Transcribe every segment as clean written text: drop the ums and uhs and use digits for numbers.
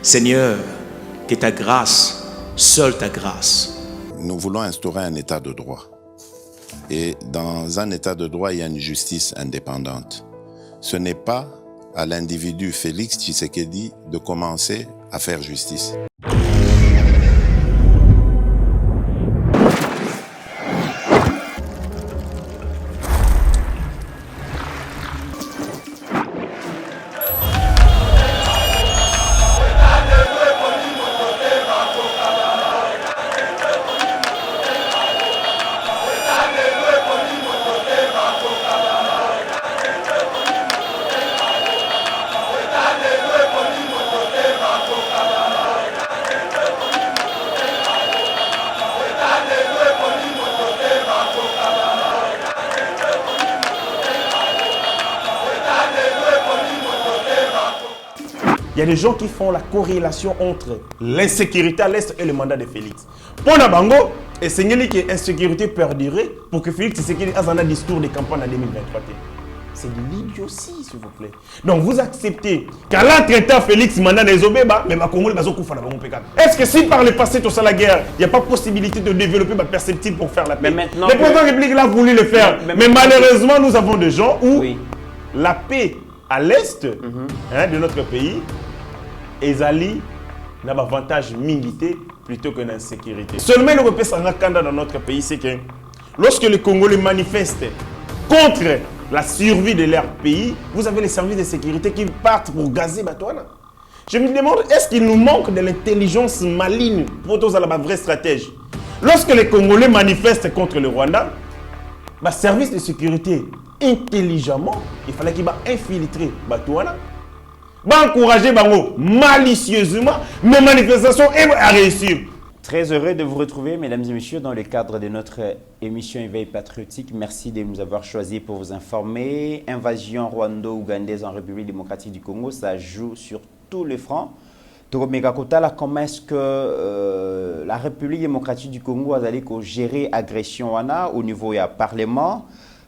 Seigneur, que ta grâce, seule ta grâce. Nous voulons instaurer un état de droit. Et dans un état de droit, il y a une justice indépendante. Ce n'est pas à l'individu Félix Tshisekedi de commencer à faire justice. Il y a des gens qui font la corrélation entre l'insécurité à l'Est et le mandat de Félix. Pour Nabango, et c'est que l'insécurité perdurer pour que Félix Tshisekedi ait un discours de campagne en 2023. C'est de l'idiotie, s'il vous plaît. Donc vous acceptez qu'à l'entretemps Félix mandat des Obéba, mais ma Congo les bazookas font la. Est-ce que si par le passé tout ça la guerre, il n'y a pas possibilité de développer ma perceptible pour faire la paix? Mais maintenant, le président de la République l'a voulu le faire, mais malheureusement nous avons des gens où la paix à l'Est de notre pays, Ezali n'a pas avantage militaire plutôt que l'insécurité. Seulement le repère dans notre pays, c'est que lorsque les Congolais manifestent contre la survie de leur pays, vous avez les services de sécurité qui partent pour gazer Batouana. Je me demande, est-ce qu'il nous manque de l'intelligence maligne pour tous à la vraie stratégie? Lorsque les Congolais manifestent contre le Rwanda, le service de intelligemment, il fallait qu'il infiltrer Batouana. Encourager malicieusement, mes manifestations à réussir. Très heureux de vous retrouver, mesdames et messieurs, dans le cadre de notre émission Éveil patriotique. Merci de nous avoir choisis pour vous informer. Invasion rwando-ougandaise en République démocratique du Congo, ça joue sur tous les fronts. Comment est-ce que la République démocratique du Congo a géré l'agression au niveau du Parlement?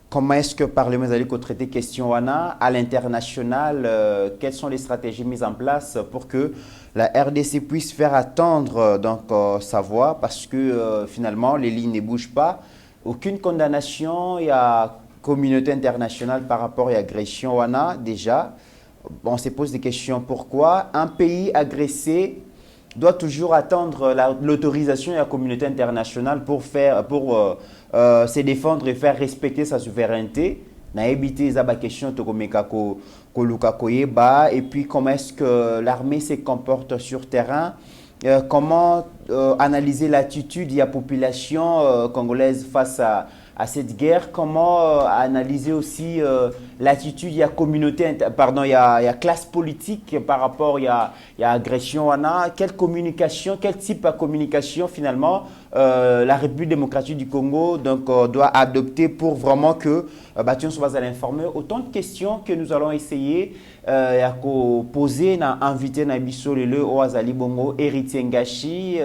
Comment est-ce que le Parlement a traité question à l'international? Quelles sont les stratégies mises en place pour que la RDC puisse faire attendre sa voix? Parce que finalement, les lignes ne bougent pas. Aucune condamnation, il y a communauté internationale par rapport à l'agression déjà. On se pose des questions. Pourquoi un pays agressé doit toujours attendre l'autorisation de la communauté internationale pour se défendre et faire respecter sa souveraineté? Na évité ça question et puis comment est-ce que l'armée se comporte sur terrain? Comment analyser l'attitude de la population congolaise face à cette guerre? Comment analyser aussi l'attitude de la communauté, il y a classe politique par rapport à l'agression? Quelle communication, quel type de communication finalement la République démocratique du Congo doit adopter pour vraiment que Bation soit informé? Autant de questions que nous allons essayer à poser, inviter Nabiso Lele Oazali Bongo, héritier Ngashi,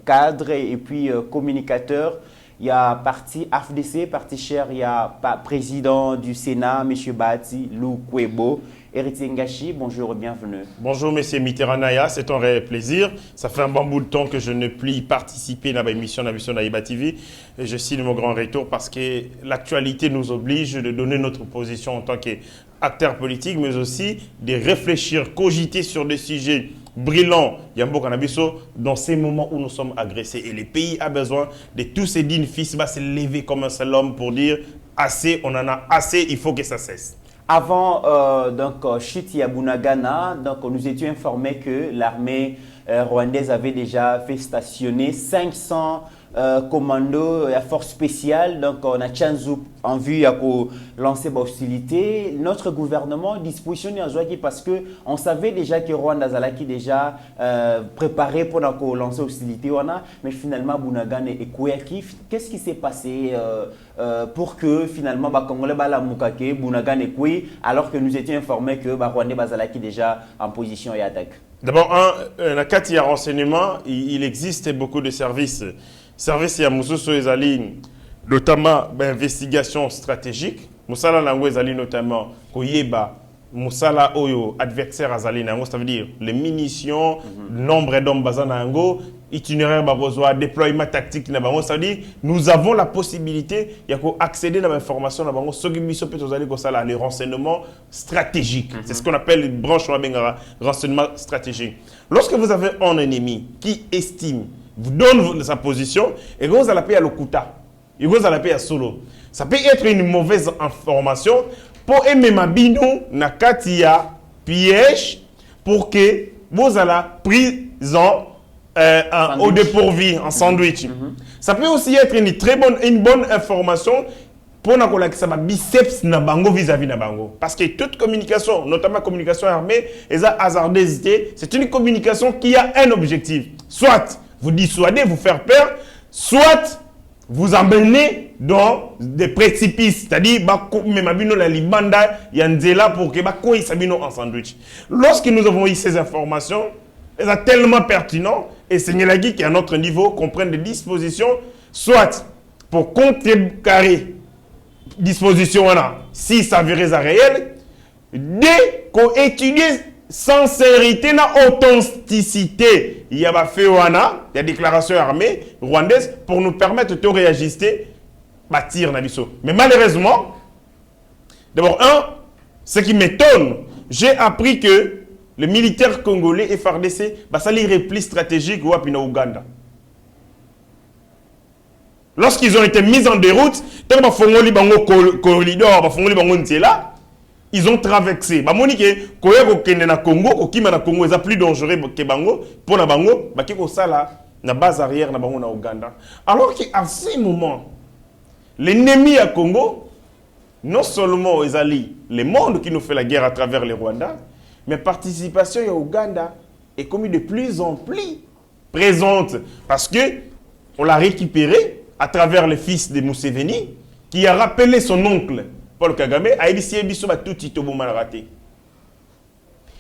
cadre et puis communicateur. Il y a parti AFDC, parti cher, il y a président du Sénat, M. Bati Lukwebo. Héritier Ngashi, bonjour et bienvenue. Bonjour M. Mitterrand, c'est un réel plaisir. Ça fait un bon bout de temps que je ne puis y participer à l'émission d'Aïba TV. Et je signe mon grand retour parce que l'actualité nous oblige de donner notre position en tant qu'acteur politique, mais aussi de réfléchir, cogiter sur des sujets brillants, Yambo Kanabiso, dans ces moments où nous sommes agressés. Et le pays a besoin de tous ces dignes fils se lever comme un seul homme pour dire assez, on en a assez, il faut que ça cesse. Avant chute à Bunagana, on nous étions informés que l'armée rwandaise avait déjà fait stationner 500 commandos à force spéciale. Donc on a Tchanzou en vue à lancer l'hostilité. Notre gouvernement dispositionne parce que on savait déjà que Rwanda Zalaki déjà préparé pour lancer l'hostilité. Mais finalement Bunagana et Kouyaki, qu'est-ce qui s'est passé pour que finalement Congolais la Mukake, Bunagana et Kouy, alors que nous étions informés que Rwanda Zalaki déjà en position et attaque? D'abord, il y a renseignement, il existe beaucoup de services. Service ya Moussoso ezali notamment investigation stratégique. Moussala Lango ezali notamment koyeba Moussala Oyo, adversaire Azali Nango, ça veut dire les munitions, nombre d'hommes basés Nango, itinéraire Barozoa, déploiement tactique Nabango, ça veut dire nous avons la possibilité d'accéder à l'information Nabango, ce qui les renseignements stratégiques. C'est ce qu'on appelle les branches renseignements stratégiques. Lorsque vous avez un ennemi qui estime, vous donne sa position, et vous allez payer à l'Okuta, et vous allez payer à Solo. Ça peut être une mauvaise information pour aimer ma bino na katia piège pour que vous allez prison au dépourvu en sandwich. Ça peut aussi être une bonne information pour que ça va biceps na bango vis-à-vis na bango. Parce que toute communication, notamment communication armée, c'est une communication qui a un objectif. Soit vous dissuader, vous faire peur, soit vous emmenez dans des précipices. C'est-à-dire, la libanda, yanzela pour que bakoi sabino en sandwich. Lorsque nous avons eu ces informations, elles sont tellement pertinentes, et Seignelagui qui est à notre niveau comprennent des dispositions, soit pour contrecarrer disposition si ça s'avérait réel, dès qu'on étudie sincérité et authenticité, il y a des déclarations armées rwandaises pour nous permettre de réajuster, bâtir Nabiso. Mais malheureusement, d'abord, ce qui m'étonne, j'ai appris que les militaires congolais et FARDC, ça les replis stratégiques au Ouganda. Lorsqu'ils ont été mis en déroute, ils ont traversé. Congo, est plus dangereux que Bango pour la Bango, la base arrière na Bango na Ouganda. Alors qu'à ce moment, l'ennemi à Congo, non seulement les mondes qui nous fait la guerre à travers le Rwanda, mais participation à Ouganda est commis de plus en plus présente parce que on l'a récupéré à travers le fils de Museveni qui a rappelé son oncle Paul Kagame a dit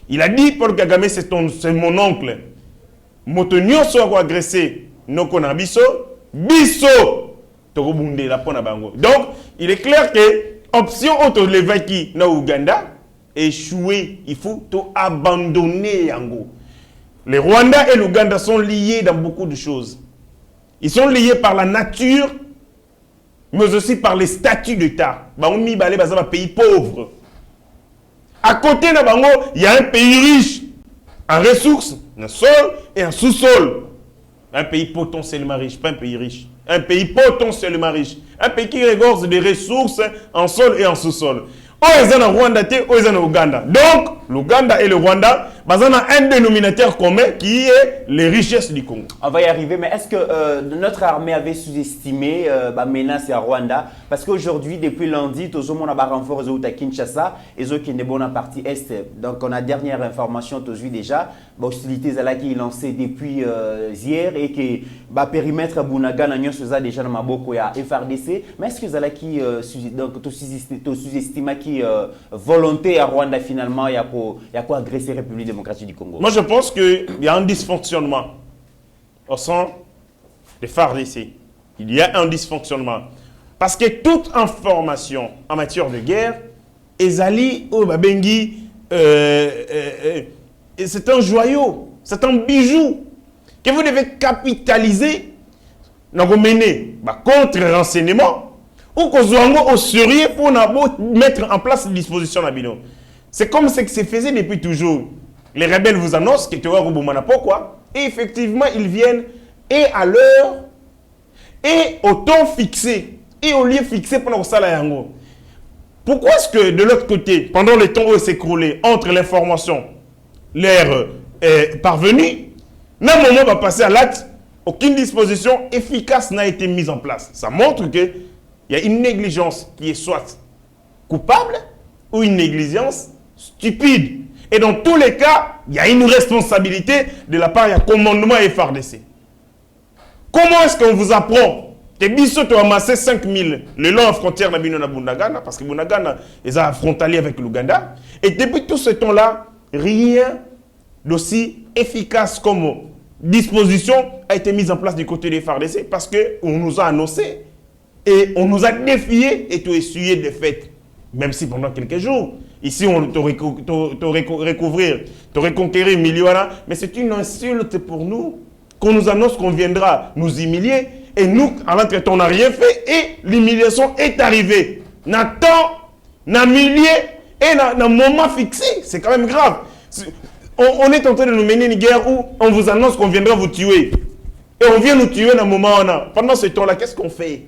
il a dit Paul Kagame c'est mon oncle motonio soit agressé non konabiso biso tokobunde la pona bango. Donc il est clair que option auto le vaki na Ouganda échoué, il faut tout abandonner yango. Les Rwandais et l'Ouganda sont liés dans beaucoup de choses. Ils sont liés par la nature, mais aussi par les statuts d'État. Bangomi balé bazama pays pauvre. À côté de Bango, il y a un pays riche en ressources, en sol et en sous-sol. Un pays potentiellement riche, pas un pays riche. Un pays potentiellement riche. Un pays qui regorge des ressources en sol et en sous-sol. Donc, l'Ouganda et le Rwanda, ils ont un dénominateur commun qui est les richesses du Congo. On va y arriver, mais est-ce que notre armée avait sous-estimé la menace à Rwanda? Parce qu'aujourd'hui, depuis lundi, tout le monde a renfort à Kinshasa et qui est bon en partie est. Donc, on a dernière information aujourd'hui déjà. L'hostilité qui est lancée depuis hier et que le périmètre Bunaga n'a déjà dans Maboko et FRDC. Mais est-ce que Zalaki sous-estime qui volonté à Rwanda finalement, il y a quoi agresser la République démocratique du Congo? Moi, je pense qu'il y a un dysfonctionnement au sein des FARDC. Il y a un dysfonctionnement. Parce que toute information en matière de guerre, Ezali ou Babengi, c'est un joyau, c'est un bijou que vous devez capitaliser mener contre-renseignement ou que vous au sérieux pour mettre en place des dispositions d'Abino. C'est comme ce qui se faisait depuis toujours. Les rebelles vous annoncent que tu vas au quoi. Et effectivement, ils viennent et à l'heure et au temps fixé et au lieu fixé pour le salaire. Pourquoi est-ce que de l'autre côté, pendant le temps où il s'est écroulé entre l'information, l'air parvenu, d'un moment va passer à l'acte, aucune disposition efficace n'a été mise en place. Ça montre qu'il y a une négligence qui est soit coupable ou une négligence stupide. Et dans tous les cas, il y a une responsabilité de la part du commandement FARDC. Comment est-ce qu'on vous apprend que Bissot a amassé 5000 le long de la frontière de Bunagana, parce que Bunagana est frontalier avec l'Ouganda, et depuis tout ce temps-là, rien d'aussi efficace comme disposition a été mise en place du côté des FARDC, parce qu'on nous a annoncé et on nous a défié et tout essuyé de fait. Même si pendant quelques jours, ici on te recouvrir, te reconquérir Miliwana, mais c'est une insulte pour nous qu'on nous annonce qu'on viendra nous humilier et nous, en l'entretemps, on n'a rien fait et l'humiliation est arrivée. N'attend, n'a millier et n'a moment fixé, c'est quand même grave. On est en train de nous mener une guerre où on vous annonce qu'on viendra vous tuer. Et on vient nous tuer dans le moment où on a. Pendant ce temps-là, qu'est-ce qu'on fait?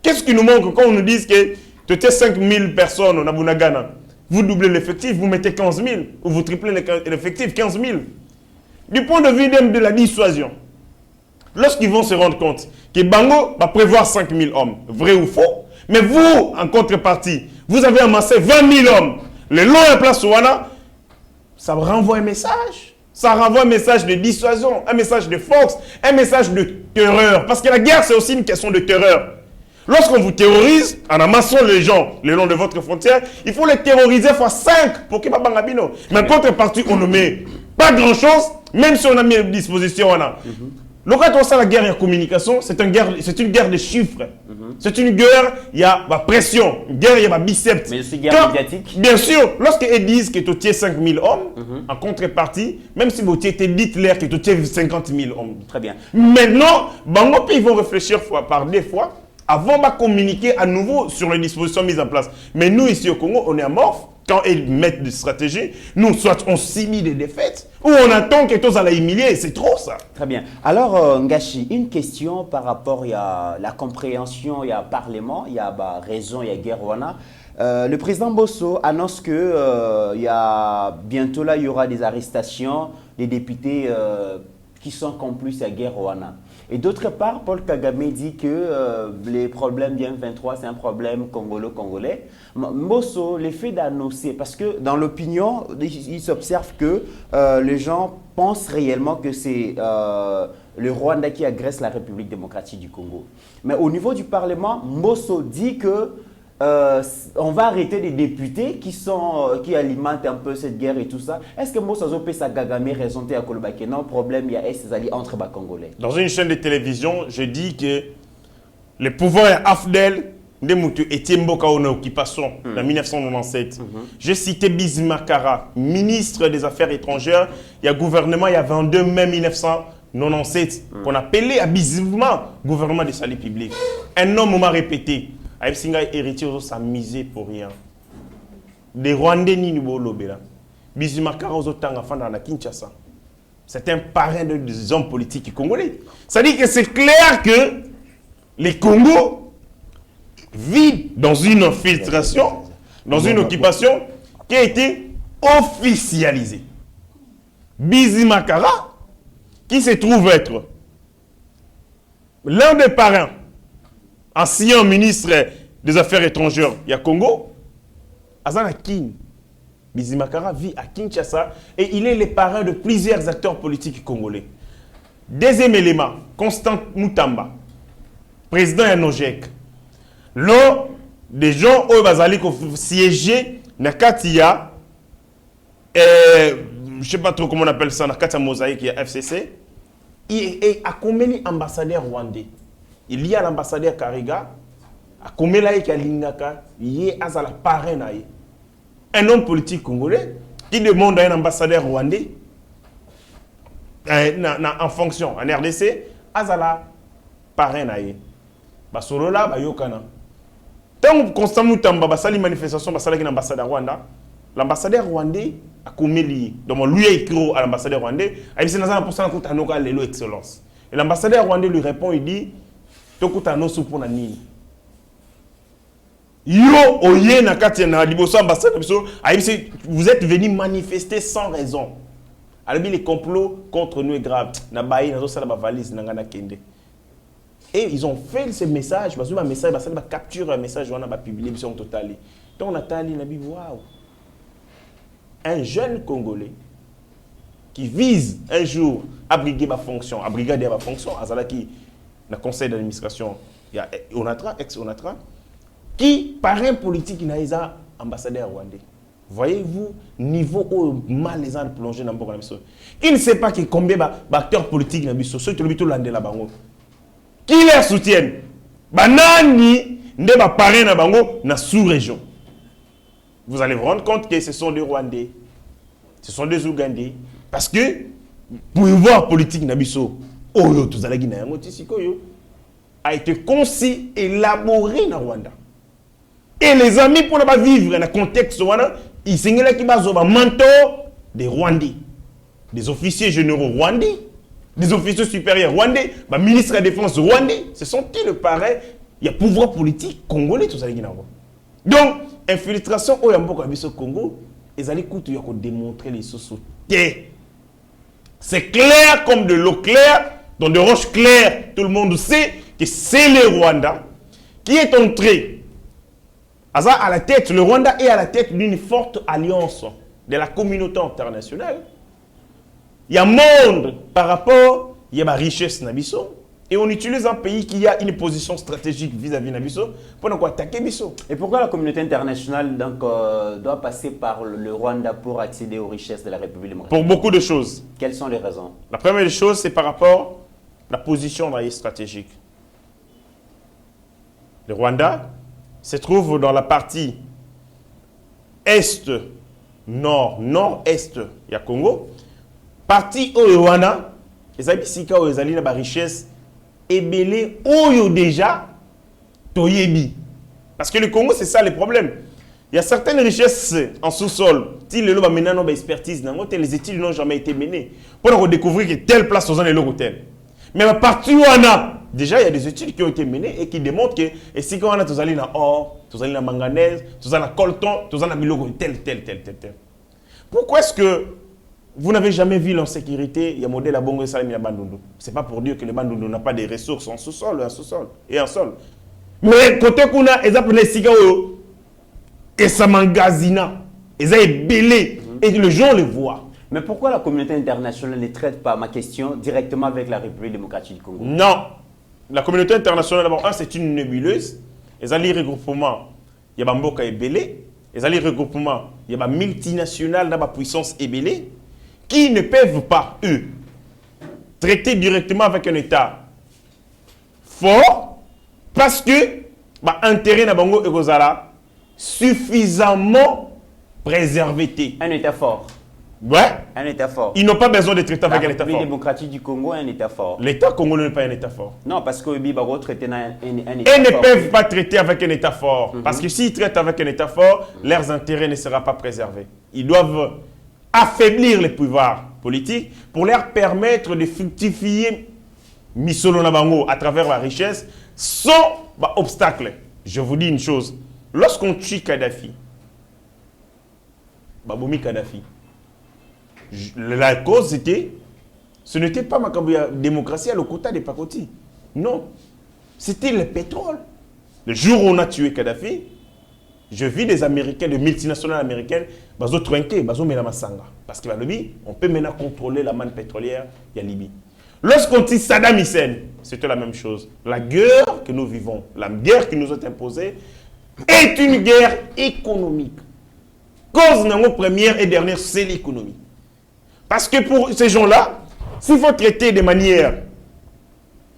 Qu'est-ce qui nous manque quand on nous dit que tu étais 5000 personnes au Nabunagana? Vous doublez l'effectif, vous mettez 15 000, ou vous triplez l'effectif, 15 000. Du point de vue de la dissuasion, lorsqu'ils vont se rendre compte que Bango va prévoir 5 000 hommes, vrai ou faux, mais vous, en contrepartie, vous avez amassé 20 000 hommes, le long de la place Ouana, ça renvoie un message. Ça renvoie un message de dissuasion, un message de force, un message de terreur. Parce que la guerre, c'est aussi une question de terreur. Lorsqu'on vous terrorise, en amassant les gens le long de votre frontière, il faut les terroriser x5 pour qu'ils ne soient pas bino. Mais en contrepartie, on ne met pas grand-chose, même si on a mis à disposition. Quand on sait la guerre et la communication, c'est une guerre de chiffres. C'est une guerre, il y a la pression. Une guerre, il y a la biceps. Mais c'est une guerre médiatique. Bien sûr, lorsqu'ils disent que tu tiens 5 000 hommes, en contrepartie, même si vous tiens dites-leur que tu tiens 50 000 hommes. Très bien. Maintenant, Bango, ils vont réfléchir par des fois avant de communiquer à nouveau sur les dispositions mises en place. Mais nous, ici au Congo, on est amorphes. Quand ils mettent des stratégies, nous, soit on subit des défaites, ou on attend que tous allaient humilier. C'est trop, ça. Très bien. Alors, Ngachi, une question par rapport à la compréhension, il y a Parlement, il y a raison, il y a guerre. Le président Bosso annonce que bientôt là, il y aura des arrestations des députés qui sont complices à guerre Rwanda. Et d'autre part, Paul Kagame dit que les problèmes du M23, c'est un problème congolais. Bosso, l'effet d'annoncer, parce que dans l'opinion, il s'observe que les gens pensent réellement que c'est le Rwanda qui agresse la République démocratique du Congo. Mais au niveau du Parlement, Bosso dit que on va arrêter les députés qui alimentent un peu cette guerre et tout ça. Est-ce que Bosso peut s'agamer raison à Kolobake? Non, problème, il y a alliés entre les Congolais. Dans une chaîne de télévision, je dis que le pouvoir AFDEL, était Mboka en occupation en 1997. J'ai cité Bismarckara, ministre des Affaires étrangères. Il y a gouvernement, il y a 22 mai 1997, qu'on appelait abusivement gouvernement des saluts publics. Un homme m'a répété. Aïbsinga héritier s'amuser pour rien. Des Rwandais ni Nubolobela. Bismarckara aux otanga fanda na Kinshasa. C'est un parrain des hommes politiques congolais. Ça dit que c'est clair que les Congos vivent dans une infiltration, dans une occupation qui a été officialisée. Bismarckara, qui se trouve être l'un des parrains, ancien ministre des Affaires étrangères, il y a Congo, Azana Kin. Bismarckara vit à Kinshasa et il est le parrain de plusieurs acteurs politiques congolais. Deuxième élément, Constant Moutamba, président Yanojek. L'un des gens qui ont siégé dans Katia, je ne sais pas trop comment on appelle ça, dans Katia Mosaïque, il y a FCC, il a combien d'ambassadeurs rwandais? Il y a l'ambassadeur Kariga, à combien il y a l'Ingaka, il y a la parrain. Un homme politique congolais qui demande à un ambassadeur rwandais en fonction, en RDC, Azala parrain. Basolo là, bayokana. Tant que Constant Moutamba basali manifestation basala qui l'ambassadeur Rwanda, l'ambassadeur rwandais a commis lié. Donc lui a écrit à l'ambassadeur rwandais, il dit c'est pour ça que tu as l'élo excellence. Et l'ambassadeur rwandais lui répond, il dit tokuta no soupo na nini. Yo oye na kati na liboso ambassade biso, vous êtes venus manifester sans raison. Alors les complots contre nous est grave. Na baï na zo sala ba valise na ngana kende. Et ils ont fait ce message, parce que un message, ça va capturer un message, on a publié sur total. Donc on a tali na bi waouh. Un jeune Congolais qui vise un jour à briguer ma fonction, à brigader ma fonction, à Zala qui le conseil d'administration, il y a Onatra, ex-Onatra, qui, par un politique, il a un ambassadeur rwandais. Voyez-vous, niveau où mal les gens plongés dans le monde. Il ne sait pas combien d'acteurs politiques dans le monde, ceux qui ont là-bas. Qui les soutiennent? Banani, ne ba parrain na bango na sous-région. vous allez vous rendre compte que ce sont des Rwandais, ce sont des Ougandais. Parce que, pouvoir politique Nabiso, Oyo, Tuzalagi na yango tisikoyo, a été conçu, élaboré dans Rwanda. Et les amis, pour ne pas vivre dans le contexte Rwanda, ils sont là qui basent un mentor des Rwandais, des officiers généraux rwandais, des officiers supérieurs rwandais, bah, ministre de la Défense rwandais. Ce sont ils le pareil. Il y a pouvoir politique congolais, tout ça. Donc, infiltration au Yambo Congo, ils allaient démontrer les sociétés. C'est clair comme de l'eau claire, dans de roches claires. Tout le monde sait que c'est le Rwanda qui est entré à la tête. Le Rwanda est à la tête d'une forte alliance de la communauté internationale. Il y a un monde par rapport, il y a ma richesse Nabiso. Et on utilise un pays qui a une position stratégique vis-à-vis de Nabiso pour attaquer Biso. Et pourquoi la communauté internationale donc, doit passer par le Rwanda pour accéder aux richesses de la République démocratique? Pour beaucoup de choses. Quelles sont les raisons? La première chose, c'est par rapport à la position stratégique. Le Rwanda se trouve dans la partie est, nord, nord-est, il y a Congo. Partie au Rwanda, les Abisika ou les Alina ba richesse ebele oyo déjà toyebi. Parce que le Congo, c'est ça le problème. Il y a certaines richesses en sous-sol. Si les lois maintenant n'ont pas expertise, les études n'ont jamais été menées pour découvrir que telle place aux années hôtel. Mais à partir où on a, déjà il y a des études qui ont été menées et qui démontrent que et si on a tous allés dans or, tous allés dans manganèse, tous allés dans coltan, tous allés dans bilogo tel. Pourquoi est-ce que vous n'avez jamais vu l'insécurité? Il y a un modèle à Bongo Salim à Bandundu. Ce n'est pas pour dire que le Bandundu n'a pas de ressources en sous-sol, et en sol. Mais côté qu'on a, ils appellent les cigares, et ça m'engazina, ils ont belé, et les gens le voient. Mais pourquoi la communauté internationale ne traite pas ma question directement avec la République démocratique du Congo? Non. La communauté internationale, d'abord, c'est une nébuleuse. Ils ont les regroupements, il y a Mboka et Belé. Ils ont les regroupements, il y a multinationales, dans la puissance et Belé, qui ne peuvent pas, eux, traiter directement avec un État fort, parce que l'intérêt de Bango et Gozala suffisamment préservé. Un État fort. Ouais. Un État fort. Ils n'ont pas besoin de traiter avec un État fort. La République démocratique du Congo est un État fort. L'État congolais n'est pas un État fort. Non, parce que Bibaro traite un État Ils fort. ne peuvent pas traiter avec un État fort. Parce que s'ils traitent avec un État fort, leurs intérêts ne seront pas préservés. Ils doivent affaiblir les pouvoirs politiques pour leur permettre de fructifier Misolo Nabango à travers la richesse sans obstacle. Je vous dis une chose. Lorsqu'on tue Kadhafi, Baboumi Kadhafi, la cause c'était, ce n'était pas ma démocratie à l'Okota de Pakoti. Non. C'était le pétrole. Le jour où on a tué Kadhafi, je vis des Américains, des multinationales américaines, bazo trinqué, bazo menamasanga. Parce que on peut maintenant contrôler la manne pétrolière de la Libye. Lorsqu'on dit Saddam Hussein, c'était la même chose. La guerre que nous vivons, la guerre qui nous est imposée, est une guerre économique. Cause de première et dernière, c'est l'économie. Parce que pour ces gens-là, s'il faut traiter de manière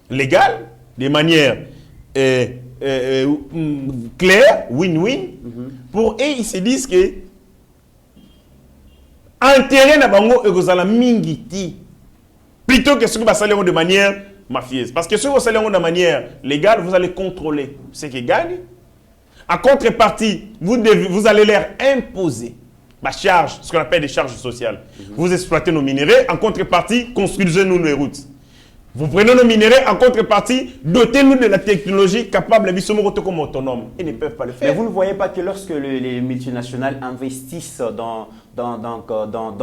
légale, de manière claire, win-win, pour eux, ils se disent que intérêt na bango egozala mingiti plutôt que ce que vous allez de manière mafieuse. Parce que si vous allez de manière légale, vous allez contrôler ce qui gagne. En contrepartie, vous allez leur imposer ma charge, ce qu'on appelle des charges sociales. Vous exploitez nos minéraux, en contrepartie, construisez-nous les routes. Vous prenez nos minéraux, en contrepartie, dotez-nous de la technologie capable de vivre comme autonome. Ils ne peuvent pas le faire. Mais vous ne voyez pas que lorsque les multinationales investissent dans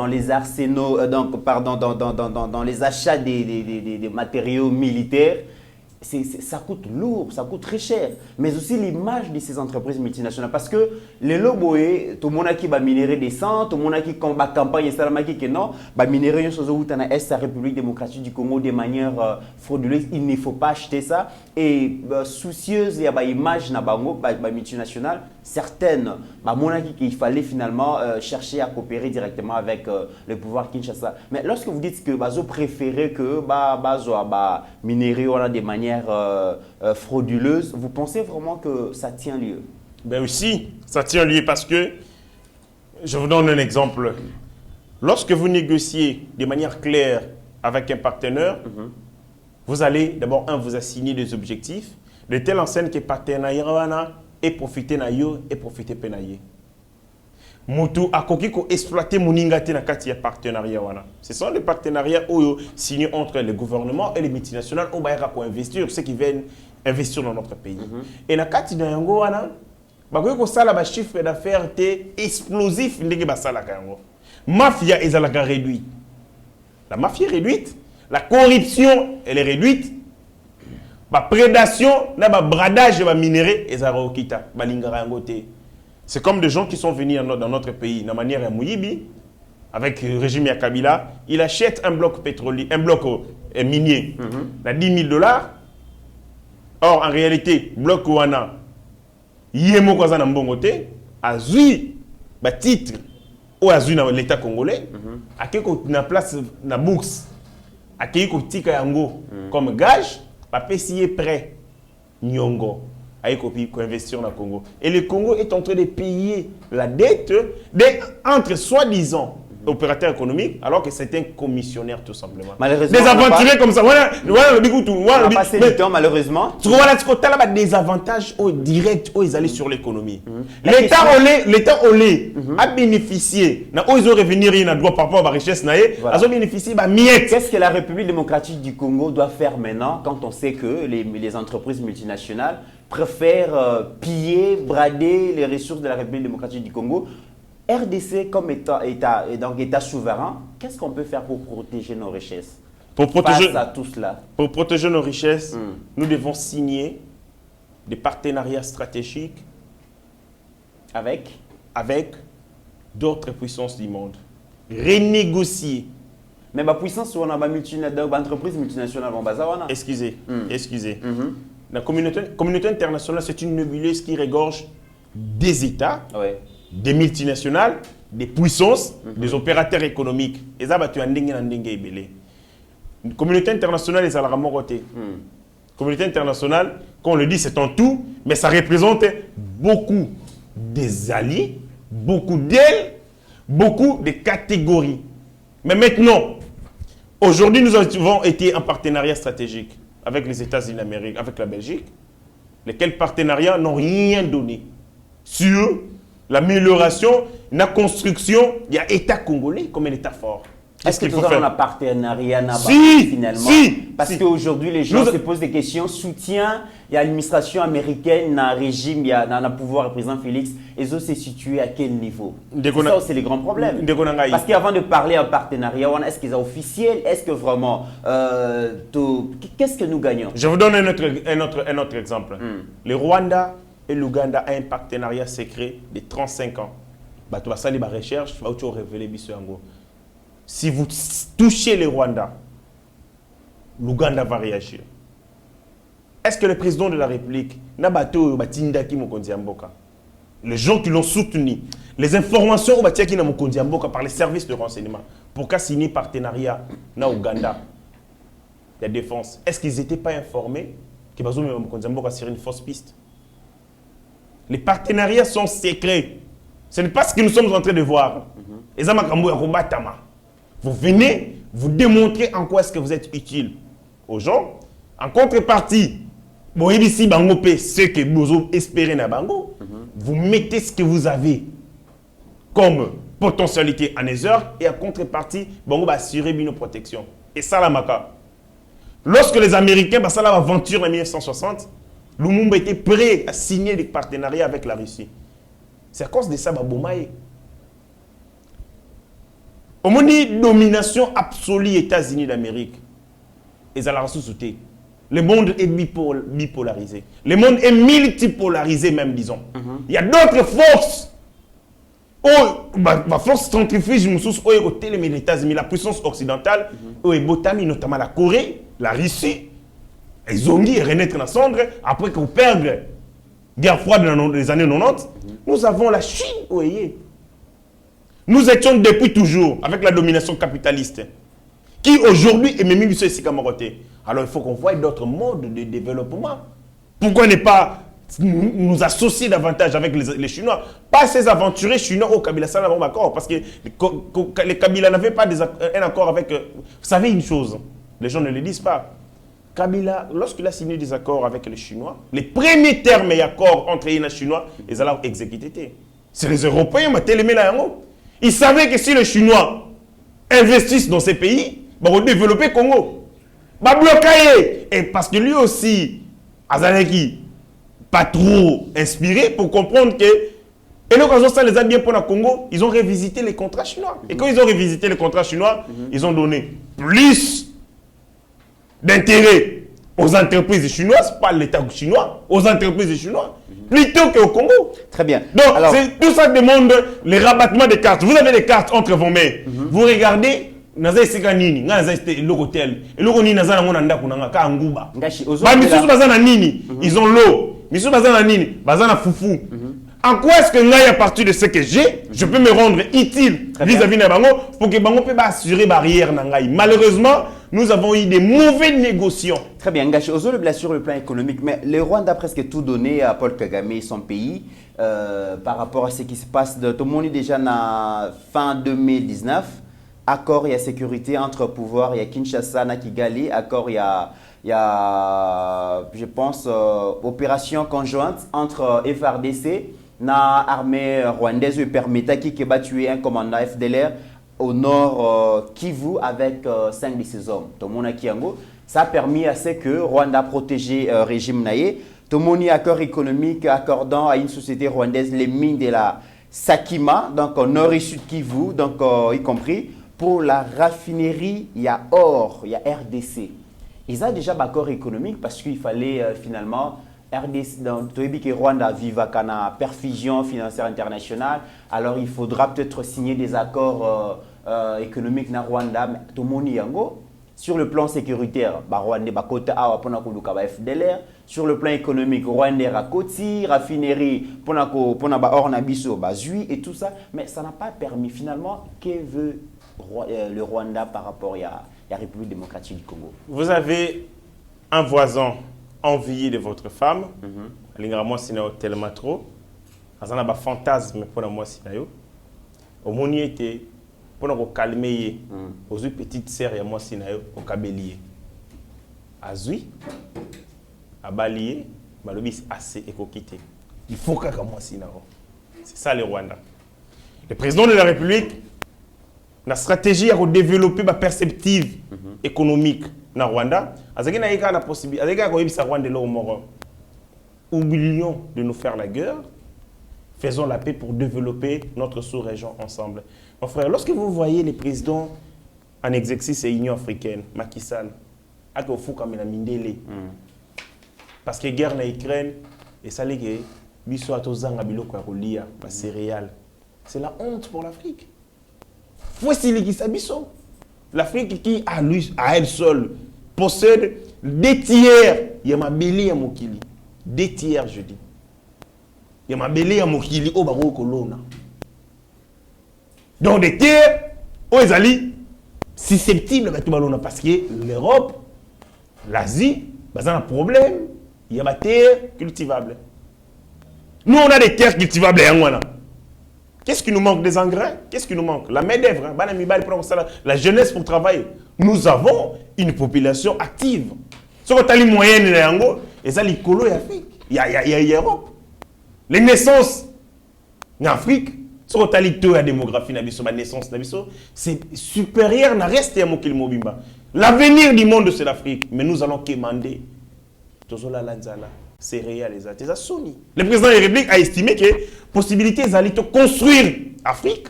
les arsenaux, dans les achats des matériaux militaires, ça coûte lourd, ça coûte très cher. Mais aussi l'image de ces entreprises multinationales. Parce que les loboés, tout le monde qui va minérer des centres, tout le monde qui combat campagne, qui non, va minérer une chose où dans la République démocratique du Congo de manière frauduleuse. Il ne faut pas acheter ça. Et soucieuse, il y a une image na bango, multinationale, certaines, il fallait finalement chercher à coopérer directement avec le pouvoir Kinshasa. Mais lorsque vous dites que vous préférez que minérer de manière frauduleuse, vous pensez vraiment que ça tient lieu? Ben aussi, ça tient lieu parce que Je vous donne un exemple. Lorsque vous négociez de manière claire avec un partenaire, vous allez d'abord, vous assigner des objectifs, de telle enseigne que partenariat et profiter na yo et profiter penaye. Mutu akoki ko exploiter moningate na kati ya partenariat wana. Ce sont des partenariats signés entre le gouvernement et les multinationales où ba ko investir ceux qui viennent investir dans notre pays. Et na kati na yango wana bakoki ko sala ba chiffre d'affaires explosif ndenge ba sala kango. Mafia ezalaka réduite. La mafia est réduite, la corruption elle est réduite. La prédation, le bradage de minéraux et c'est comme des gens qui sont venus dans notre pays, de manière Mouyibi, avec le régime Kabila, il achète un bloc pétrolier, un bloc minier, à $10 000. Or, en réalité, bloc Ouana, Yemo Kwazana Mbongote, a zui, titre, ou a zui dans l'État congolais, a quelque place dans la bourse, a quelque tika yango comme gage, papier signé prêt Nyongo a investir dans le Congo. Et le Congo est en train de payer la dette entre soi-disant opérateurs économiques, alors que c'est un commissionnaire tout simplement. Malheureusement, des aventuriers comme ça. Voilà le on a passé le temps, malheureusement. Tu vois là, des avantages directs où ils allaient sur l'économie. L'État a bénéficié. Ils ont revenir à droit par rapport à la richesse. Ils ont bénéficié de miettes. Qu'est-ce que la République démocratique du Congo doit faire maintenant quand on sait que les entreprises multinationales préfèrent piller, brader les ressources de la République démocratique du Congo? RDC comme État souverain, qu'est-ce qu'on peut faire pour protéger nos richesses? Face à tout cela. Pour protéger nos richesses, nous devons signer des partenariats stratégiques avec d'autres puissances du monde. Renégocier. Mais la puissance, on a une entreprise multinationale. Excusez. La communauté internationale, c'est une nébuleuse qui regorge des États. Ouais. Des multinationales, des puissances, des opérateurs économiques. Et ça, tu as une communauté internationale, c'est à la côté. Communauté internationale, quand on le dit, c'est en tout, mais ça représente beaucoup des alliés, beaucoup d'ailes, beaucoup de catégories. Mais maintenant, aujourd'hui, nous avons été en partenariat stratégique avec les États-Unis d'Amérique, avec la Belgique, lesquels partenariats n'ont rien donné sur l'amélioration, la construction, il y a l'État congolais comme un État fort. Est-ce que nous avons un partenariat finalement? Parce qu'aujourd'hui, les gens se posent des questions. Soutien, il y a l'administration américaine, un régime, il y a un pouvoir, le président Félix. Et ça, c'est situé à quel niveau? Ça, c'est les grands problèmes. Parce qu'avant de parler en partenariat, est-ce qu'ils sont officiels? Est-ce que vraiment... qu'est-ce que nous gagnons? Je vous donne un autre exemple. Le Rwanda et l'Ouganda ont un partenariat secret de 35 ans. Tu vas saluer ma recherche, tu vas révéler Bissoyango. Si vous touchez le Rwanda, l'Ouganda va réagir. Est-ce que le président de la République n'a pas les gens qui l'ont soutenu, les informations par les services de renseignement, pour qu'à signer partenariat na Ouganda, la défense, est-ce qu'ils n'étaient pas informés que a tiré une fausse piste? Les partenariats sont secrets. Ce n'est pas ce que nous sommes en train de voir. Vous venez, vous démontrez en quoi est-ce que vous êtes utile aux gens. En contrepartie, ce que vous espérez na bango, vous mettez ce que vous avez comme potentialité en heures et en contrepartie, vous assurez une protection. Et ça, la maca. Lorsque les Américains, ça l'aventure en 1960, Lumumba était prêt à signer des partenariats avec la Russie. C'est à cause de ça, Babomaye. Au moins, domination absolue États-Unis d'Amérique. Et ça la ressuscité. Le monde est bipolarisé. Le monde est multipolarisé même, disons. Il y a d'autres forces. La force centrifuge, les États-Unis, la puissance occidentale, notamment la Corée, la Russie, ils ont dit renaître dans la cendre après qu'on perde la guerre froide dans les années 90. Nous avons la Chine, voyez. Nous étions depuis toujours avec la domination capitaliste qui aujourd'hui est même sur ces camorotés. Alors il faut qu'on voie d'autres modes de développement. Pourquoi ne pas nous associer davantage avec les Chinois. Pas ces aventuriers chinois au Kabila, ça n'a pas d'accord. Parce que les Kabila n'avaient pas un accord avec... Vous savez une chose, les gens ne le disent pas. Kabila, lorsqu'il a signé des accords avec les Chinois, les premiers termes et accords entre les Chinois, ils allaient exécuter. C'est les Européens, ils savaient que si les Chinois investissent dans ces pays, ils vont développer le Congo. Ils vont bloquer. Et parce que lui aussi, Azaleki, pas trop inspiré pour comprendre que, et l'occasion, ça les a bien pour le Congo, ils ont révisité les contrats chinois. Et quand ils ont révisité les contrats chinois, ils ont donné plus d'intérêt aux entreprises chinoises, pas l'État chinois, aux entreprises chinoises, plutôt qu'au Congo. Très bien. Donc, tout ça demande les rabattements des cartes. Vous avez des cartes entre vos mains. Vous regardez, naza esika nini naza l'hôtel et l'hôtel naza na ngona ndaku nanga ka nguba ba misusu bazana nini ils ont l'eau misusu bazana nini bazana fufu. En quoi est-ce que là, à partir de ce que j'ai, je peux me rendre utile vis-à-vis de Bango pour que Bango puisse assurer barrière nangai. Malheureusement, nous avons eu des mauvais négociants. Très bien, Ngachi, bien sur le plan économique, mais le Rwanda a presque tout donné à Paul Kagame et son pays par rapport à ce qui se passe. Tout le monde est déjà en fin 2019. Accord et sécurité entre pouvoirs, il y a Kinshasa, na Kigali, accord, il y a je pense, opération conjointe entre FRDC, na armée rwandaise qui permettait qu'il ait tué un commandant FDLR au nord Kivu avec 5 de ses hommes. Tout le monde a Kiango. Ça a permis à ce que Rwanda protégé le régime naïe. Tout le monde a accord économique accordant à une société rwandaise les mines de la Sakima, donc au nord et sud Kivu, donc y compris. Pour la raffinerie, il y a or, il y a RDC. Ils ont déjà un accord économique parce qu'il fallait finalement RDC, dans le Rwanda vive à la perfusion financière internationale. Alors il faudra peut-être signer des accords économiques na Rwanda, mais tout le monde y yango. Sur le plan sécuritaire, Rwanda bakota awa pona kuluka ba FDLR. Sur le plan économique, Rwanda a Koti, raffinerie pona ba or na biso ba zui et tout ça, mais ça n'a pas permis finalement que veut le Rwanda par rapport à la République démocratique du Congo. Vous avez un voisin envié de votre femme. Moi, c'est tellement trop. Vous avez un fantasme pour moi. Au moins, était pour nous calmer. Aux petites sœurs, moi, c'est au Kabelier. Azui, à Balier, Malobis assez éco-quitté. Il faut que moi, c'est ça le Rwanda. Le président de la République, la stratégie à développer la perspective économique na Rwanda, la possibilité, oublions de nous faire la guerre, faisons la paix pour développer notre sous-région ensemble. Mon frère, lorsque vous voyez les présidents en exercice de l'Union africaine, Macky Sall, parce que la guerre en Ukraine, et ça les céréales, c'est la honte pour l'Afrique. L'Afrique qui, à elle seule, possède 2 tiers. Il y a ma belle à Mokili. 2 tiers, je dis. Il y a ma belle à Mokili au Baro Colonna. Donc, des tiers, aux Ezali, susceptibles parce que l'Europe, l'Asie, ils ont un problème. Il y a des terres cultivables. Nous, on a des terres cultivables. Qu'est-ce qui nous manque? Des engrais? Qu'est-ce qui nous manque? La main-d'œuvre. La jeunesse pour travailler. Nous avons une population active. Ce qu'on a les moyennes, et ça, les colos et Afrique. Il y a Europe. Les naissances en Afrique, ce qu'on a les taux à démographie, la naissance, c'est supérieur à reste à Mokil Mobimba. L'avenir du monde, c'est l'Afrique. Mais nous allons quémander. Tozola Lanzala. C'est réel, les Sony. Le président de la République a estimé que possibilité d'aller construire l'Afrique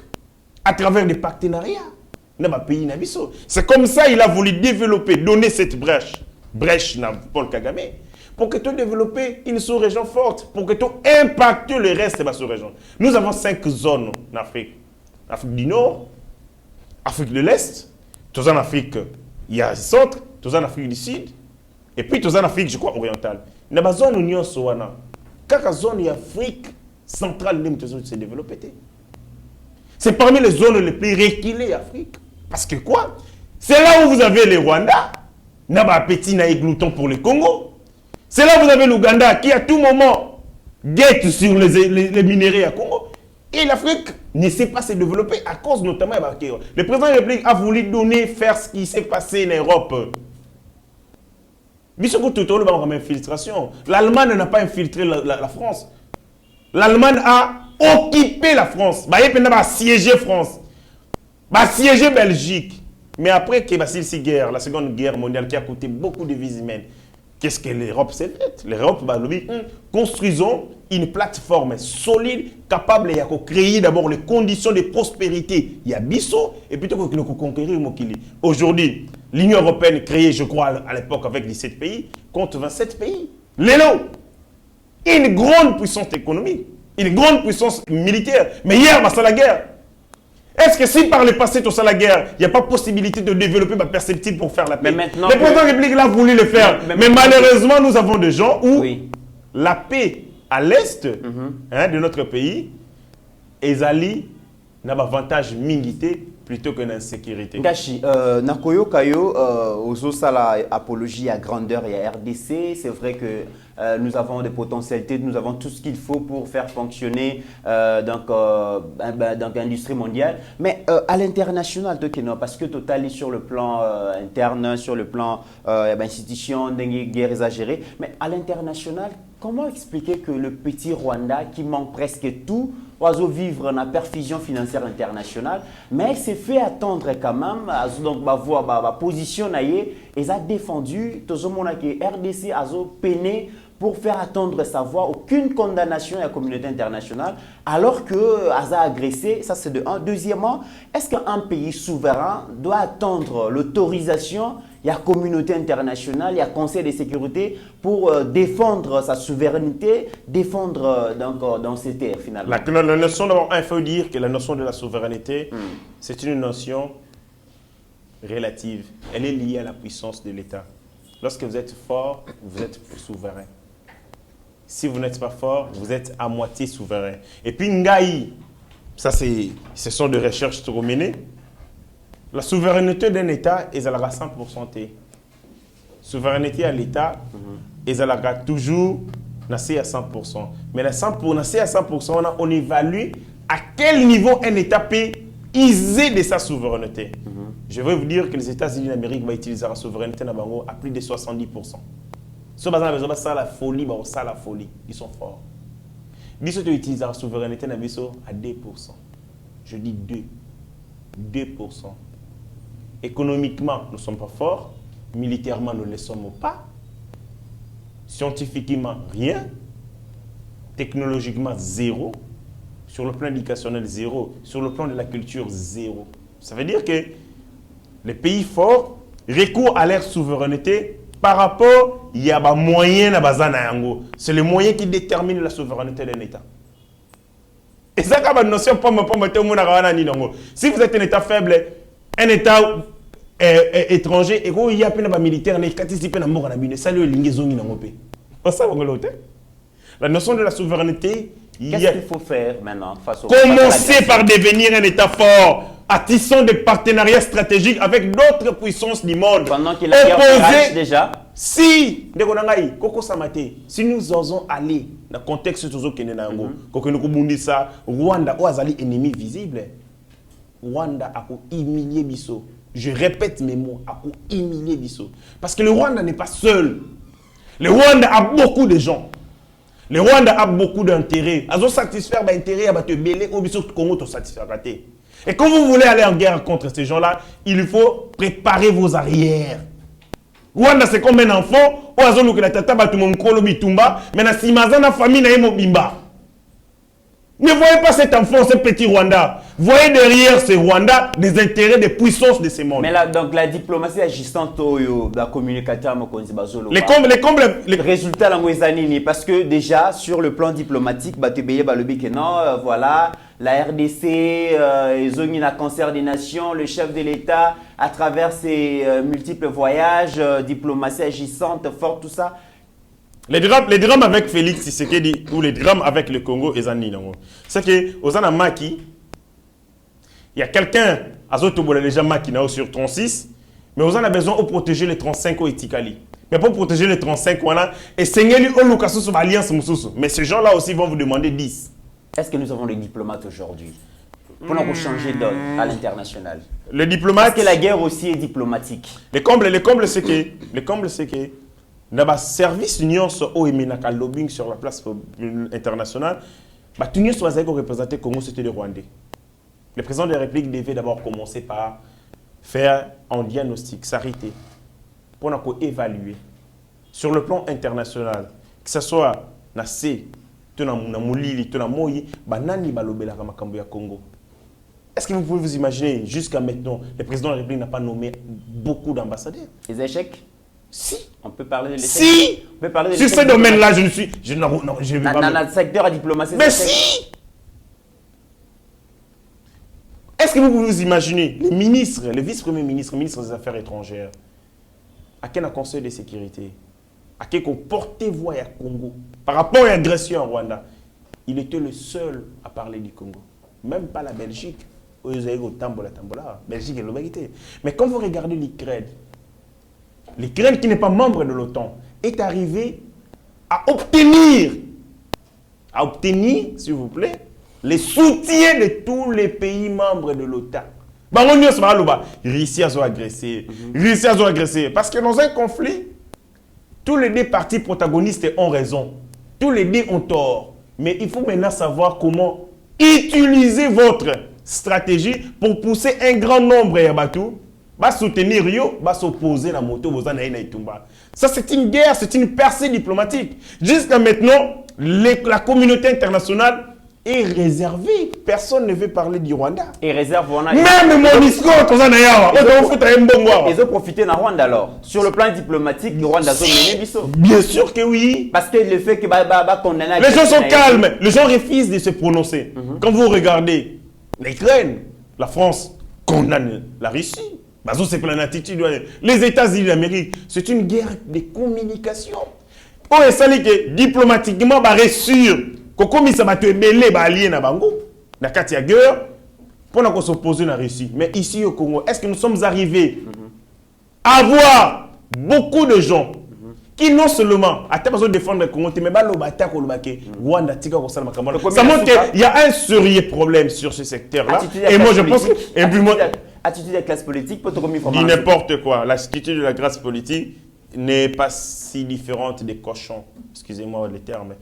à travers des partenariats. C'est comme ça qu'il a voulu développer, donner cette brèche à Paul Kagame, pour que tu développes une sous-région forte, pour que tu impactes le reste de la sous-région. Nous avons 5 zones en Afrique. Afrique du Nord, Afrique de l'Est, tous en Afrique, il y a le centre, tous en Afrique du Sud, et puis tous en Afrique, je crois, orientale. Il y a une zone union soana. Quelle zone d'Afrique centrale s'est développée? C'est parmi les zones les plus reculées d'Afrique. Parce que quoi? C'est là où vous avez les Rwanda, n'a pas appétit, n'a glouton pour le Congo. C'est là où vous avez l'Ouganda qui à tout moment guette sur les minéraux à Congo. Et l'Afrique ne sait pas se développer à cause notamment le président de la République a voulu faire ce qui s'est passé en Europe. L'Allemagne n'a pas infiltré la France. L'Allemagne a occupé la France. Elle a siégé France. Elle a siégé Belgique. Mais après que la Seconde Guerre mondiale qui a coûté beaucoup de vies humaines, qu'est-ce que l'Europe s'est faite? L'Europe, construisons une plateforme solide, capable de créer d'abord les conditions de prospérité. Il y a Bissot, et plutôt que nous conquérir Mokili. Aujourd'hui, l'Union européenne, créée, je crois, à l'époque avec 17 pays, compte 27 pays. L'élo, une grande puissance économique, une grande puissance militaire. Mais hier, c'est la guerre. Est-ce que si par le passé, tout ça, la guerre, il n'y a pas possibilité de développer ma perspective pour faire la paix? Mais maintenant, le président de la République a voulu le faire. Mais malheureusement, nous avons des gens où la paix à l'est de notre pays, Ezali n'a pas avantage militaire plutôt que l'insécurité. Gachi, Nakoyo Kayo, la apologie à grandeur et à RDC, c'est vrai que nous avons des potentialités, nous avons tout ce qu'il faut pour faire fonctionner l'industrie mondiale. Mais à l'international, parce que Total est sur le plan interne, sur le plan institution, guerre exagérée, mais à l'international, comment expliquer que le petit Rwanda qui manque presque tout, oiseau vivre dans la perfusion financière internationale, mais s'est fait attendre quand même, donc ma position et a défendu tout le monde que RDC a peiné pour faire attendre sa voix, aucune condamnation à la communauté internationale, alors que a agressé, ça c'est de un. Deuxièmement, est-ce qu'un pays souverain doit attendre l'autorisation, il y a communauté internationale, il y a Conseil de sécurité pour défendre sa souveraineté, défendre dans ces terres finalement? La notion, d'abord, il faut dire que la notion de la souveraineté, c'est une notion relative. Elle est liée à la puissance de l'État. Lorsque vous êtes fort, vous êtes souverain. Si vous n'êtes pas fort, vous êtes à moitié souverain. Et puis Ngaï, ça ce sont des recherches trop menées. La souveraineté d'un État est à la 100%. Souveraineté à l'État est à la toujours à 100%. Mais à 100%, on évalue à quel niveau un État peut user de sa souveraineté. Je veux vous dire que les États-Unis d'Amérique vont utiliser la souveraineté à plus de 70%. Si on a besoin de la folie, ils sont forts. Ils utilisent la souveraineté à 2%. Je dis 2%. Économiquement, nous ne sommes pas forts. Militairement, nous ne le sommes pas. Scientifiquement, rien. Technologiquement, zéro. Sur le plan éducationnel, zéro. Sur le plan de la culture, zéro. Ça veut dire que les pays forts recourent à leur souveraineté par rapport il y a des moyens. C'est le moyen qui détermine la souveraineté d'un État. Et ça, c'est une notion. Si vous êtes un État faible, un État étranger, et il y a un militaire, la notion de la souveraineté. Qu'est-ce qu'il faut faire maintenant face au Commencer par devenir un État fort, attissant des partenariats stratégiques avec d'autres puissances du monde. Pendant qu'il a guerre déjà. Si nous osons aller dans le contexte de Rwanda est ennemi visible. Rwanda a humilié Bisso. Je répète mes mots, a humilié Bisso. Parce que le Rwanda n'est pas seul. Le Rwanda a beaucoup de gens. Le Rwanda a beaucoup d'intérêts. Ils ont satisfaire l'intérêt à te belé au Bisso Congo te satisfaire. Et quand vous voulez aller en guerre contre ces gens-là, il faut préparer vos arrières. Rwanda, c'est comme un enfant. Ne voyez pas cet enfant, ce petit Rwanda. Voyez derrière ce Rwanda des intérêts, des puissances de ce monde. Mais là, donc la diplomatie agissante, la communication, les résultats parce que déjà sur le plan diplomatique, voilà, la RDC, Zongina Cancer des Nations, le chef de l'État, à travers ses multiples voyages, diplomatie agissante, forte, tout ça. Les drames avec Félix Tshisekedi ou les drames avec le Congo, c'est que aux Maki, il y a quelqu'un à Zotobola déjà Maki sur 36, mais aux a besoin de protéger les 35 au Itikali. Mais pour protéger les 35, voilà, et Sengeli Olukasu sur l'alliance Moussousou. Mais ces gens-là aussi vont vous demander 10. Est-ce que nous avons des diplomates aujourd'hui pour nous changer d'ordre à l'international? Le diplomate. Parce que la guerre aussi est diplomatique. Les combles, c'est que dans le service union sur OMNAK lobbying sur la place internationale, bah tout le monde représenté Congo, c'était le Rwandais. Le président de la République devait d'abord commencer par faire un diagnostic, s'arrêter, pour nous évaluer sur le plan international, que ce soit na C, na Moulili, na Moyi, bah nani balobela kama kambo ya Congo. Est-ce que vous pouvez vous imaginer, jusqu'à maintenant, le président de la République n'a pas nommé beaucoup d'ambassadeurs? Les échecs? Si. On peut parler de l'échec. Si. On peut parler de sur ce domaine-là, je ne suis... Je ne vais pas... Dans notre secteur à diplomatie. Mais si. Est-ce que vous pouvez vous imaginer, les ministres, le vice-premier ministre, le ministre des Affaires étrangères, à quel conseil de sécurité, à quel porte-voix à Congo, par rapport à l'agression en Rwanda, il était le seul à parler du Congo. Même pas la Belgique. Belgique est l'obéité. Mais quand vous regardez l'Ukraine qui n'est pas membre de l'OTAN, est arrivé à obtenir, s'il vous plaît, les soutiens de tous les pays membres de l'OTAN. Russie a agressé. Russie a agressé. Parce que dans un conflit, tous les deux parties protagonistes ont raison. Tous les deux ont tort. Mais il faut maintenant savoir comment utiliser votre stratégie pour pousser un grand nombre de bateaux, soutenir Rio, s'opposer à la moto, ça c'est une guerre, c'est une percée diplomatique. Jusqu'à maintenant, la communauté internationale est réservée. Personne ne veut parler du Rwanda. Et réserve, même Monisco, ils ont profité de Rwanda alors. Sur le plan diplomatique, le Rwanda a mené Bisso. Bien sûr que oui. Parce que le fait que condamner. Les gens sont calmes, les gens refusent de se prononcer. Quand vous regardez l'Ukraine, la France condamne la Russie. Les États-Unis d'Amérique, c'est une guerre de communication. On est sali que diplomatiquement, sûr que comme ça va te mêler, allié na bango, na katia guerre, pour s'opposer à la Russie. Mais ici au Congo, est-ce que nous sommes arrivés à avoir beaucoup de gens qui non seulement à besoin de défendre le Congo, mais Rwanda, ça montre qu'il y a un sérieux problème sur ce secteur-là. Et moi, je pense que... Et puis moi, attitude de la classe politique, dit n'importe quoi. L'attitude de la classe politique n'est pas si différente des cochons. Excusez-moi le terme.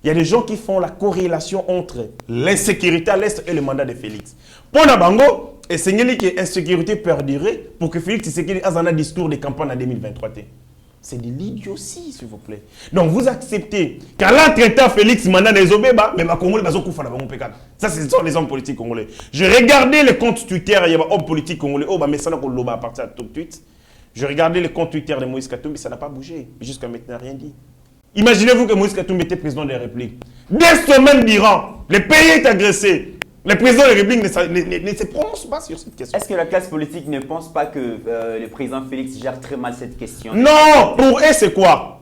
Il y a des gens qui font la corrélation entre l'insécurité à l'Est et le mandat de Félix. Pour Nabango, et c'est que l'insécurité perdurer pour que Félix Tshisekedi ait un discours de campagne en 2023. C'est de l'idiotie, s'il vous plaît. Donc vous acceptez qu'à l'entretemps, Félix mandat des Obéba, mais ma Congolais, ça, ce sont les hommes politiques congolais. Je regardais les comptes Twitter, il y a des hommes politiques congolais, mais ça n'a pas à partir de tout de suite. Je regardais les comptes Twitter de Moïse Katumbi, ça n'a pas bougé. Jusqu'à maintenant, rien dit. Imaginez-vous que Moïse Katumbi était président de la République. Des semaines d'Iran, le pays est agressé. Le président de la République ne se prononce pas sur cette question. Est-ce que la classe politique ne pense pas que le président Félix gère très mal cette question? Non, pour eux c'est quoi?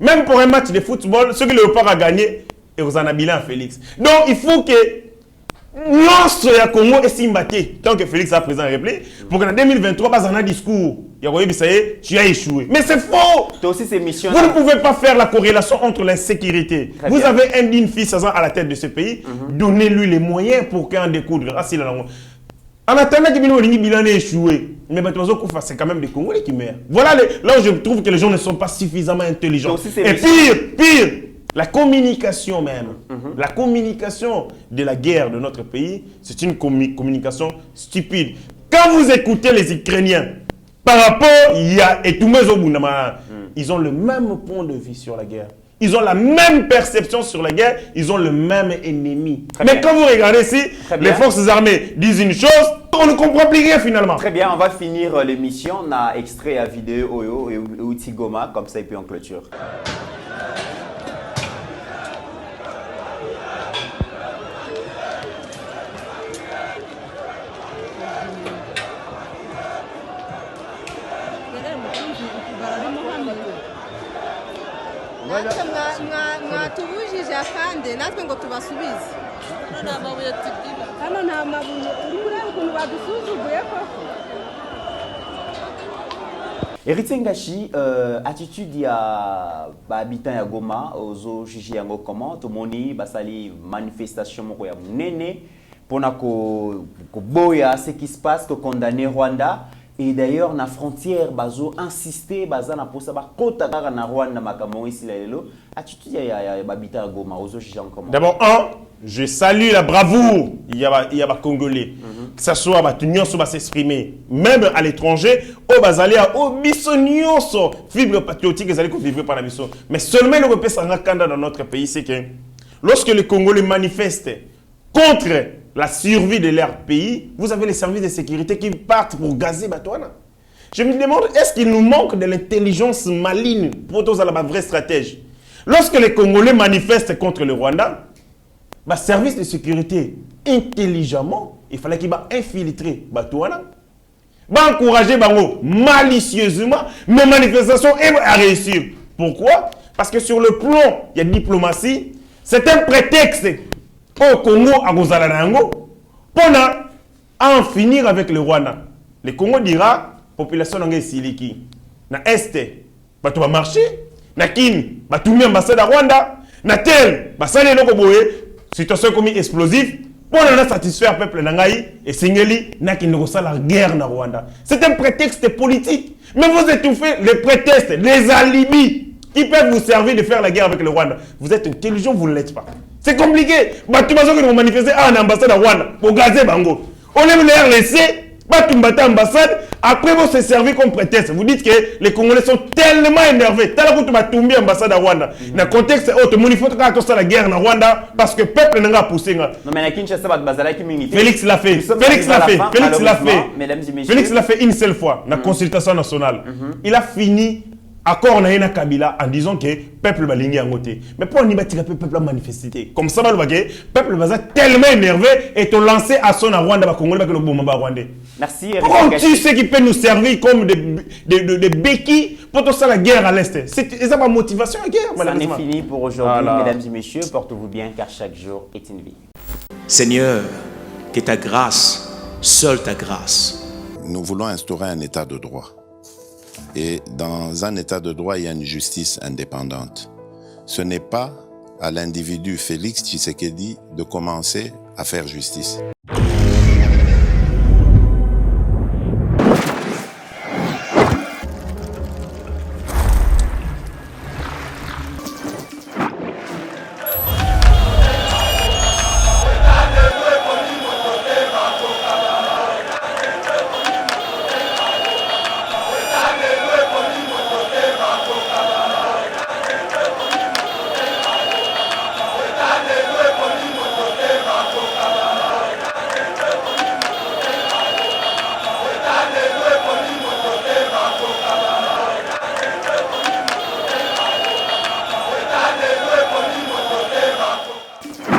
Même pour un match de football, ceux qui le Léopard a gagné, et vous en avez bilan Félix. Donc il faut que l'Ouest de Congo est simbaté tant que Félix a président de la République pour qu'en 2023, pas un discours. Tu as échoué. Mais c'est faux! Aussi ces missions vous ne pouvez pas faire la corrélation entre l'insécurité. Vous avez un digne fils à la tête de ce pays. Donnez-lui les moyens pour qu'il en découdre. En attendant que bilan ait échoué, mais c'est quand même des Congolais qui meurent. Voilà là où je trouve que les gens ne sont pas suffisamment intelligents. Et pire, la communication même, la communication de la guerre de notre pays, c'est une communication stupide. Quand vous écoutez les Ukrainiens, par rapport, ils ont le même point de vue sur la guerre. Ils ont la même perception sur la guerre. Ils ont le même ennemi. Mais quand vous regardez ici, les forces armées disent une chose, on ne comprend plus rien finalement. Très bien, on va finir l'émission. On a extrait à vidéo Oyo et Outi Goma, comme ça et puis en clôture. mwatubujije akande natwe ngo tubasubize hano nta mabuye urimo ureba ukuntu badusuzuguye koko. Héritier Ngachi, attitude ya habitant ya Goma, ozo chichi yango comment, tout moni basali manifestation moko ya munene pour na ko boya ce qui se passe, que condamner Rwanda. Et d'ailleurs, na frontière, bazo insister, baza na posa ba kota kaka na Rwanda makambo ici lelo. Attitude ya habitant ya Goma, ozo chichi yango comment. D'abord, je salue la bravoure. Il y a des Congolais. Que ce soit l'union va s'exprimer, même à l'étranger, au Bazalia, au Bissonnion, fibre patriotique, ils allaient vivre par la mission. Mais seulement le repère dans notre pays, c'est que lorsque les Congolais manifestent contre la survie de leur pays, vous avez les services de sécurité qui partent pour gazer Batouana. Je me demande, est-ce qu'il nous manque de l'intelligence maligne pour tous la vraie stratégie? Lorsque les Congolais manifestent contre le Rwanda, le service de sécurité, intelligemment, il fallait qu'il va infiltrer Batouana, va encourager Bango malicieusement, mais manifestation à réussir. Pourquoi? Parce que sur le plan de la diplomatie, c'est un prétexte au Congo à Gozalanango pour en finir avec le Rwanda. Le Congo dira, population n'engage siliki. Na Est, Batou va marcher. Na Kin, Batou mi ambassade à Rwanda. Na Tel, Bassane Nokoboé, situation comme explosive. Pour satisfaire le peuple nangaï et Singeli n'a qui ne la guerre na Rwanda. C'est un prétexte politique. Mais vous étouffez les prétextes, les alibis qui peuvent vous servir de faire la guerre avec le Rwanda. Vous êtes intelligent, vous ne l'êtes pas. C'est compliqué. Batumbazo qui vont manifester en ambassade à Rwanda pour gazer Bango. On aime les laisser. Batumbata ambassade. Après vous se servir comme prétexte. Vous dites que les Congolais sont tellement énervés. T'as la Batumbi ambassade à Rwanda. Dans le contexte autre, il faut que la guerre en Rwanda parce que le peuple n'a pas poussé. Non mais la Kinshasa va bazala qui milite. Félix l'a fait. Félix l'a fait. Félix l'a fait. Mesdames et messieurs. Félix l'a fait une seule fois dans la consultation nationale. Il a fini accord na Kabila en disant que le peuple va ligner en côté. Mais pour n'y bâtir le peuple a manifesté. Comme ça, le peuple va tellement énervé et te lancer à son Rwanda, Congolais, le bomba rwandais. Merci. Pourquoi tu sais qui peut nous servir comme des béquilles pour tout ça la guerre à l'Est? C'est ça ma motivation à la guerre, malheureusement. Ça n'est fini pour aujourd'hui, mesdames et messieurs. Portez-vous bien car chaque jour est une vie. Seigneur, que ta grâce, seule ta grâce. Nous voulons instaurer un état de droit. Et dans un état de droit, il y a une justice indépendante. Ce n'est pas à l'individu Félix Tshisekedi de commencer à faire justice.